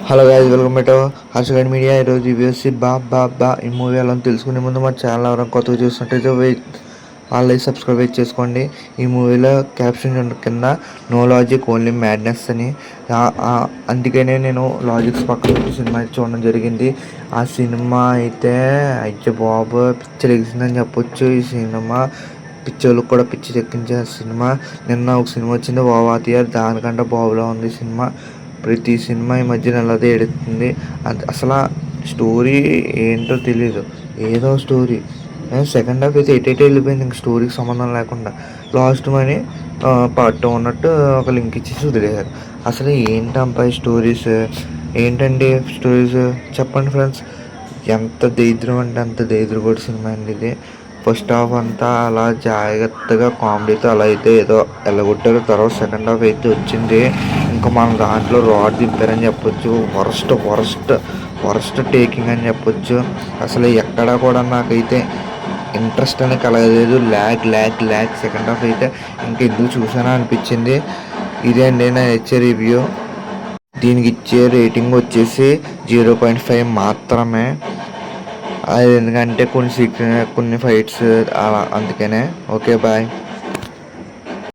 Hello guys, welcome back to Harsha guide media. ఈరోజు reviews బా ఈ మూవీ ఎలా తెలుసుకునే ముందు మా ఛానల్ ఎవరైనా కొత్తగా చూస్తుంటే ఆల్రెడీ సబ్స్క్రైబ్ చేసుకోండి. ఈ మూవీలో క్యాప్షన్ కింద నో లాజిక్ ఓన్లీ మ్యాడ్నెస్ అని, అందుకనే నేను లాజిక్స్ పక్కన పెట్టి సినిమా చూడడం జరిగింది. ఆ సినిమా అయితే అయ్య బాబు పిచ్చలేసిందని చెప్పొచ్చు. ఈ సినిమా పిచ్చోళ్ళకి కూడా పిచ్చి చెక్కించే సినిమా. నిన్న ఒక సినిమా వచ్చింది వావాతియర్, దానికంటే బాబులా ఉంది సినిమా. ప్రతి సినిమా ఈ మధ్యన అలాగే ఎడుతుంది. అసలు స్టోరీ ఏంటో తెలీదు, ఏదో స్టోరీ. సెకండ్ హాఫ్ అయితే ఎటు వెళ్ళిపోయింది, ఇంక స్టోరీకి సంబంధం లేకుండా. లాస్ట్ మని పార్ట్ 2 ఉన్నట్టు ఒక లింక్ ఇచ్చేసి వదిలేశారు. అసలు ఏంటంపై స్టోరీస్ ఏంటండి స్టోరీస్ చెప్పండి ఫ్రెండ్స్. ఎంత దరిద్రం అంటే అంత దరిద్రం కూడా సినిమా అండి ఇది. ఫస్ట్ హాఫ్ అంతా అలా జాగ్రత్తగా కామెడీతో అలా అయితే ఏదో వెళ్ళగొట్టారు. తర్వాత సెకండ్ హాఫ్ అయితే వచ్చింది, ఇంకా మన దాంట్లో రాడ్ దింపారని చెప్పొచ్చు. వరస్ట్ టేకింగ్ అని చెప్పొచ్చు. అసలు ఎక్కడా కూడా నాకైతే ఇంట్రెస్ట్ అని కలగలేదు. ల్యాగ్ సెకండ్ హాఫ్ అయితే ఇంకా ఎందుకు చూసానా అనిపించింది. ఇదే అండి నా ఇచ్చే రివ్యూ. దీనికి ఇచ్చే రేటింగ్ వచ్చేసి 0.5 మాత్రమే. అది ఎందుకంటే కొన్ని ఫైట్స్ అలా, అందుకనే. Okay bye.